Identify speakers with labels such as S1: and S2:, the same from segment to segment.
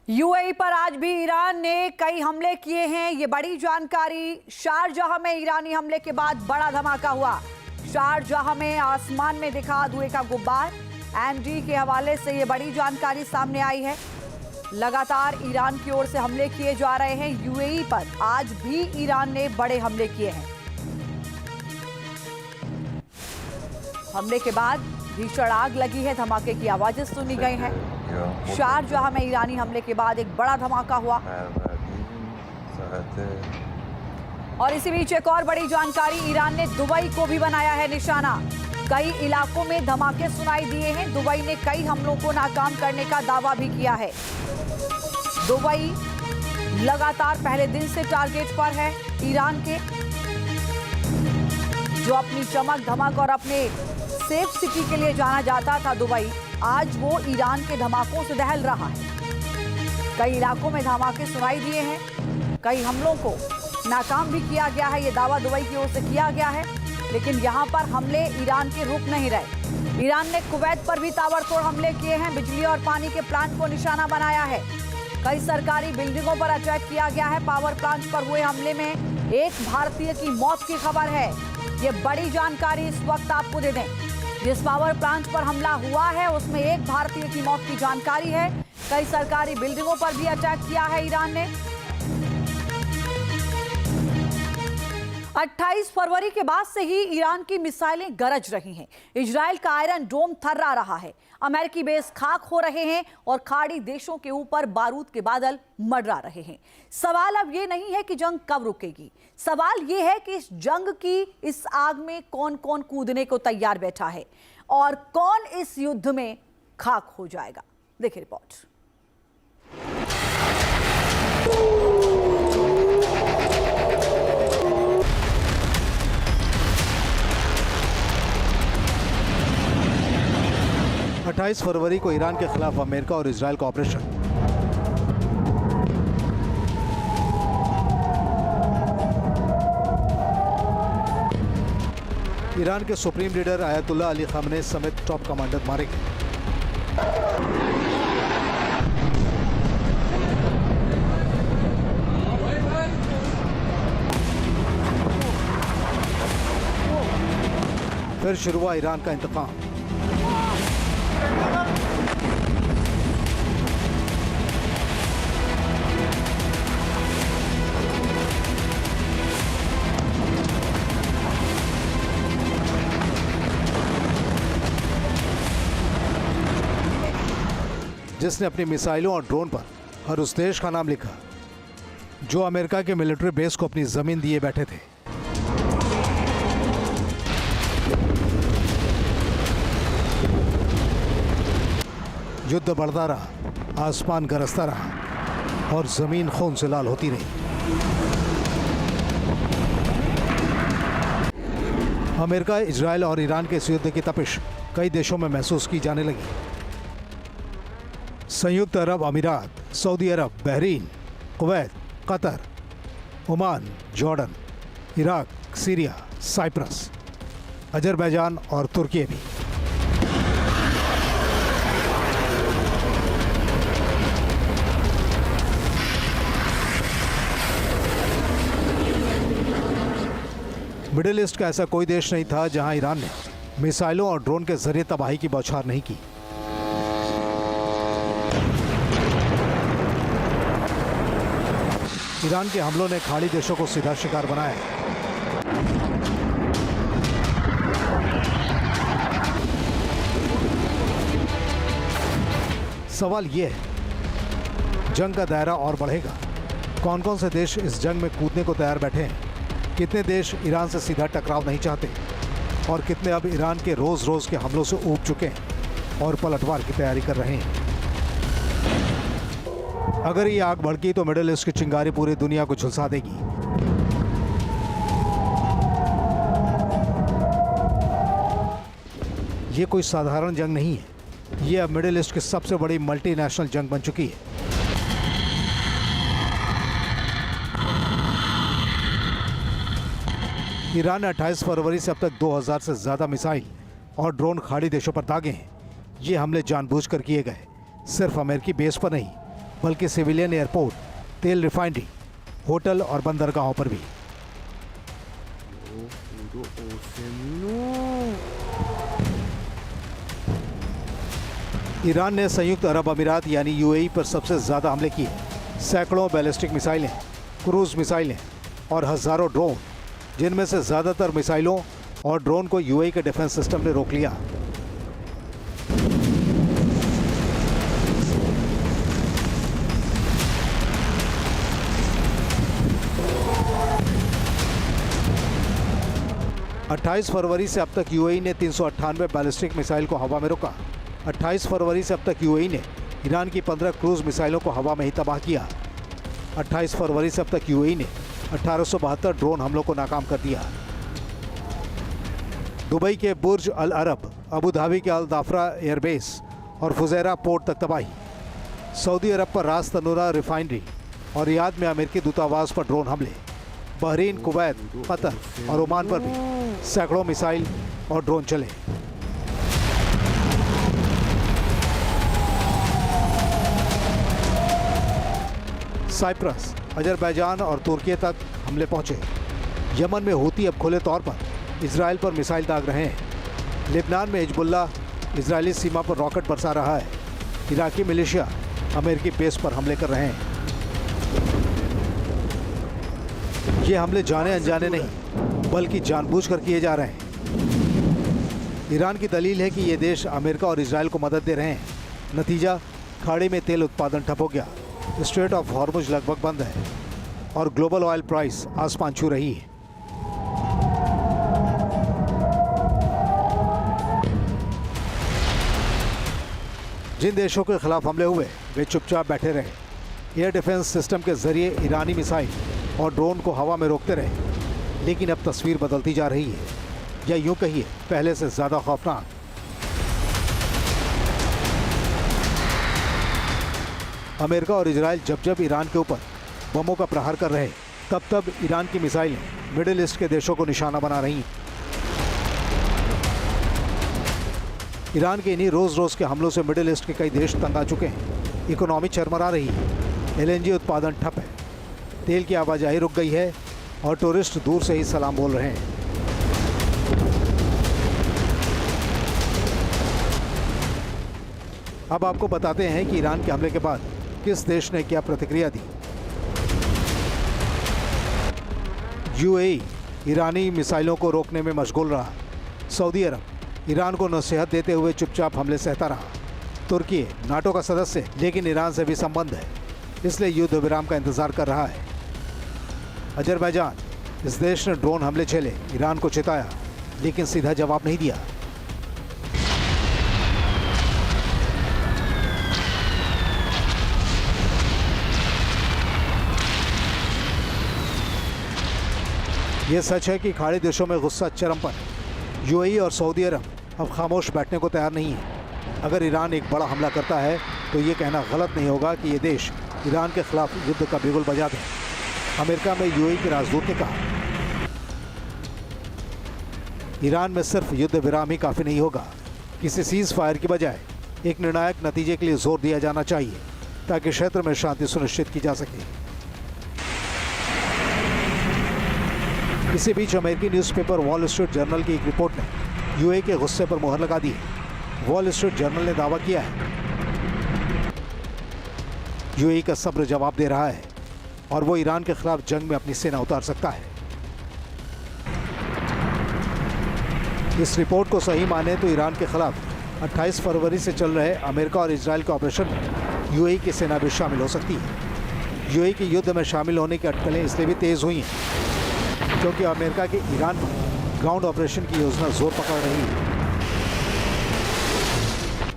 S1: UAE पर आज भी ईरान ने कई हमले किए हैं। ये बड़ी जानकारी। शारजाह में ईरानी हमले के बाद बड़ा धमाका हुआ। शारजाह में आसमान में दिखा धुएं का गुब्बार। एनडी के हवाले से ये बड़ी जानकारी सामने आई है। लगातार ईरान की ओर से हमले किए जा रहे हैं। यूएई पर आज भी ईरान ने बड़े हमले किए हैं। हमले के बाद भीषण आग लगी है, धमाके की आवाजें सुनी गई हैं। शारजाह में ईरानी हमले के बाद एक बड़ा धमाका हुआ। और इसी बीच एक और बड़ी जानकारी, ईरान ने दुबई को भी बनाया है निशाना। कई इलाकों में धमाके सुनाई दिए हैं। दुबई ने कई हमलों को नाकाम करने का दावा भी किया है। दुबई लगातार पहले दिन से टारगेट पर है ईरान के, जो अपनी चमक धमक और अपने सेफ सिटी के लिए जाना जाता था। दुबई आज वो ईरान के धमाकों से दहल रहा है। कई इलाकों में धमाके सुनाई दिए हैं। कई हमलों को नाकाम भी किया गया है। ये दावा दुबई की ओर से किया गया है, लेकिन यहां पर हमले ईरान के रुक नहीं रहे। ईरान ने कुवैत पर भी ताबड़तोड़ हमले किए हैं। बिजली और पानी के प्लांट को निशाना बनाया है। कई सरकारी बिल्डिंगों पर अटैक किया गया है। पावर प्लांट पर हुए हमले में एक भारतीय की मौत की खबर है। ये बड़ी जानकारी इस वक्त आपको दे दें। जिस पावर प्लांट पर हमला हुआ है उसमें एक भारतीय की मौत की जानकारी है। कई सरकारी बिल्डिंगों पर भी अटैक किया है ईरान ने। 28 फरवरी के बाद से ही ईरान की मिसाइलें गरज रही हैं। इजराइल का आयरन डोम थर्रा रहा है। अमेरिकी बेस खाक हो रहे हैं और खाड़ी देशों के ऊपर बारूद के बादल मंडरा रहे हैं। सवाल अब ये नहीं है कि जंग कब रुकेगी। सवाल ये है कि इस जंग की इस आग में कौन कौन कूदने को तैयार बैठा है और कौन इस युद्ध में खाक हो जाएगा। देखिए रिपोर्ट।
S2: अट्ठाईस फरवरी को ईरान के खिलाफ अमेरिका और इजराइल का ऑपरेशन। ईरान के supreme leader Ayatollah Ali Khamenei समेत टॉप कमांडर मारे गए। फिर शुरू हुआ ईरान का इंतकाम। जिसने अपनी मिसाइलों और ड्रोन पर हर उस देश का नाम लिखा जो अमेरिका के मिलिट्री बेस को अपनी जमीन दिए बैठे थे। युद्ध बढ़ता रहा, आसमान गरजता रहा और जमीन खून से लाल होती रही। अमेरिका, इजराइल और ईरान के इस युद्ध की तपिश कई देशों में महसूस की जाने लगी। संयुक्त अरब अमीरात, सऊदी अरब, Bahrain, Kuwait, Qatar, Oman, Jordan, Iraq, Syria, Cyprus, Azerbaijan और तुर्की भी। मिडिल ईस्ट का ऐसा कोई देश नहीं था जहां ईरान ने मिसाइलों और ड्रोन के जरिए तबाही की बौछार नहीं की। ईरान के हमलों ने खाड़ी देशों को सीधा शिकार बनाया। सवाल यह है, जंग का दायरा और बढ़ेगा। कौन कौन से देश इस जंग में कूदने को तैयार बैठे हैं? कितने देश ईरान से सीधा टकराव नहीं चाहते और कितने अब ईरान के रोज रोज के हमलों से ऊब चुके हैं और पलटवार की तैयारी कर रहे हैं? अगर ये आग भड़की तो मिडिल ईस्ट की चिंगारी पूरी दुनिया को झुलसा देगी। ये कोई साधारण जंग नहीं है। ये अब मिडिल ईस्ट की सबसे बड़ी मल्टीनेशनल जंग बन चुकी है। ईरान ने 28 फरवरी से अब तक 2000 से ज्यादा मिसाइल और ड्रोन खाड़ी देशों पर दागे हैं। ये हमले जानबूझकर किए गए, सिर्फ अमेरिकी बेस पर नहीं बल्कि सिविलियन एयरपोर्ट, तेल रिफाइनरी, होटल और बंदरगाहों पर भी। ईरान ने संयुक्त अरब अमीरात यानी यूएई पर सबसे ज़्यादा हमले किए। सैकड़ों बैलिस्टिक मिसाइलें, क्रूज मिसाइलें और हज़ारों ड्रोन, जिनमें से ज़्यादातर मिसाइलों और ड्रोन को यूएई के डिफेंस सिस्टम ने रोक लिया। अट्ठाईस फरवरी से अब तक यूएई ने 398 बैलिस्टिक मिसाइल को हवा में रोका। 28 फरवरी से अब तक यूएई ने ईरान की 15 क्रूज मिसाइलों को हवा में ही तबाह किया। 28 फरवरी से अब तक यूएई ने 1872 ड्रोन हमलों को नाकाम कर दिया। दुबई के बुर्ज अल अरब, अबू धाबी के अल दाफरा एयरबेस और फुजैरा पोर्ट तक तबाही। सऊदी अरब पर रास तनूरा रिफाइनरी और रियाद में अमेरिकी दूतावास पर ड्रोन हमले। बहरीन, कुवैत, कतर और ओमान पर भी सैकड़ों मिसाइल और ड्रोन चले। साइप्रस, अजरबैजान और तुर्की तक हमले पहुंचे। यमन में हूती अब खुले तौर पर इजराइल पर मिसाइल दाग रहे हैं। लेबनान में हिजबुल्लाह इजरायली सीमा पर रॉकेट बरसा रहा है। इराकी मिलिशिया अमेरिकी बेस पर हमले कर रहे हैं। ये हमले जाने अनजाने नहीं बल्कि जानबूझकर किए जा रहे हैं। ईरान की दलील है कि ये देश अमेरिका और इजराइल को मदद दे रहे हैं। नतीजा, खाड़ी में तेल उत्पादन ठप हो गया, स्ट्रेट ऑफ हॉर्मुज लगभग बंद है और ग्लोबल ऑयल प्राइस आसमान छू रही है। जिन देशों के खिलाफ हमले हुए वे चुपचाप बैठे रहे। एयर डिफेंस सिस्टम के जरिए ईरानी मिसाइल और ड्रोन को हवा में रोकते रहे। लेकिन अब तस्वीर बदलती जा रही है, या यूं कहिए पहले से ज्यादा खौफनाक। अमेरिका और इजराइल जब जब ईरान के ऊपर बमों का प्रहार कर रहे, तब तब ईरान की मिसाइलें मिडिल ईस्ट के देशों को निशाना बना रही हैं। ईरान के इन्हीं रोज रोज के हमलों से मिडिल ईस्ट के कई देश तंग आ चुके हैं। इकोनॉमी चरमरा रही है, एलएनजी उत्पादन ठप है, तेल की आवाजाही रुक गई है और टूरिस्ट दूर से ही सलाम बोल रहे हैं। अब आपको बताते हैं कि ईरान के हमले के बाद किस देश ने क्या प्रतिक्रिया दी। यूएई ईरानी मिसाइलों को रोकने में मशगूल रहा। सऊदी अरब ईरान को नसीहत देते हुए चुपचाप हमले सहता रहा। तुर्की नाटो का सदस्य लेकिन ईरान से भी संबंध है, इसलिए युद्ध विराम का इंतजार कर रहा है। अजरबैजान, इस देश ने ड्रोन हमले झेले, ईरान को चिताया लेकिन सीधा जवाब नहीं दिया। यह सच है कि खाड़ी देशों में गुस्सा चरम पर है। यूएई और सऊदी अरब अब खामोश बैठने को तैयार नहीं है। अगर ईरान एक बड़ा हमला करता है तो ये कहना गलत नहीं होगा कि ये देश ईरान के खिलाफ युद्ध का बिगुल बजा दें। अमेरिका में यूएई के राजदूत ने कहा, ईरान में सिर्फ युद्ध विराम ही काफ़ी नहीं होगा। किसी सीज फायर की बजाय एक निर्णायक नतीजे के लिए जोर दिया जाना चाहिए ताकि क्षेत्र में शांति सुनिश्चित की जा सके। इसी बीच अमेरिकी न्यूज़पेपर वॉल स्ट्रीट जर्नल की एक रिपोर्ट ने यूएई के गुस्से पर मुहर लगा दी है। वॉल स्ट्रीट जर्नल ने दावा किया है यूएई का सब्र जवाब दे रहा है और वो ईरान के खिलाफ जंग में अपनी सेना उतार सकता है। इस रिपोर्ट को सही माने तो ईरान के खिलाफ 28 फरवरी से चल रहे अमेरिका और इजराइल के ऑपरेशन में यूएई की सेना भी शामिल हो सकती है। यूएई के युद्ध में शामिल होने की अटकलें इसलिए भी तेज हुई हैं क्योंकि अमेरिका के ईरान पर ग्राउंड ऑपरेशन की योजना जोर पकड़ रही है।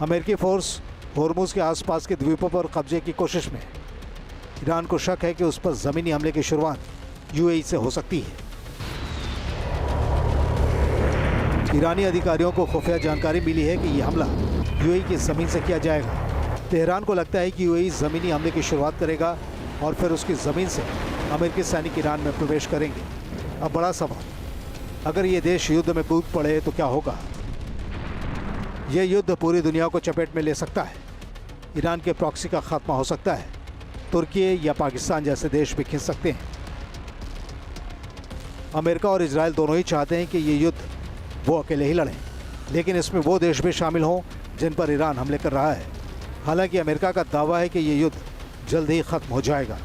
S2: अमेरिकी फोर्स होर्मुज के आसपास के द्वीपों पर कब्जे की कोशिश में। ईरान को शक है कि उस पर ज़मीनी हमले की शुरुआत यूएई से हो सकती है। ईरानी अधिकारियों को खुफिया जानकारी मिली है कि यह हमला यूएई की ज़मीन से किया जाएगा। तेहरान को लगता है कि यूएई ज़मीनी हमले की शुरुआत करेगा और फिर उसकी ज़मीन से अमेरिकी सैनिक ईरान में प्रवेश करेंगे। अब बड़ा सवाल, अगर ये देश युद्ध में कूद पड़े तो क्या होगा? यह युद्ध पूरी दुनिया को चपेट में ले सकता है। ईरान के प्रॉक्सी का खात्मा हो सकता है तुर्की या पाकिस्तान जैसे देश भी खिंच सकते हैं। अमेरिका और इजराइल दोनों ही चाहते हैं कि ये युद्ध वो अकेले ही लड़ें, लेकिन इसमें वो देश भी शामिल हों जिन पर ईरान हमले कर रहा है। हालांकि अमेरिका का दावा है कि ये युद्ध जल्द ही खत्म हो जाएगा।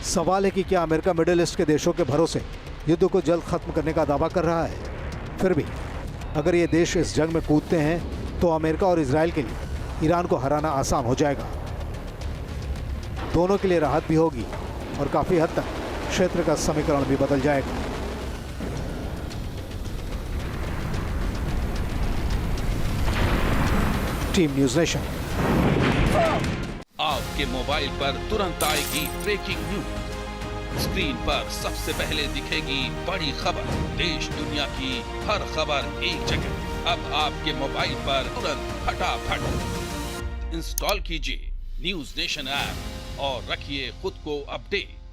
S2: सवाल है कि क्या अमेरिका मिडिल ईस्ट के देशों के भरोसे युद्ध को जल्द खत्म करने का दावा कर रहा है। फिर भी अगर ये देश इस जंग में कूदते हैं तो अमेरिका और इजराइल के लिए ईरान को हराना आसान हो जाएगा। दोनों के लिए राहत भी होगी और काफी हद तक क्षेत्र का समीकरण भी बदल जाएगा। Team news nation.
S3: आपके मोबाइल पर तुरंत आएगी ब्रेकिंग न्यूज। स्क्रीन पर सबसे पहले दिखेगी बड़ी खबर। देश दुनिया की हर खबर एक जगह। अब आपके मोबाइल पर तुरंत फटाफट इंस्टॉल कीजिए न्यूज़ नेशन ऐप और रखिए खुद को अपडेट।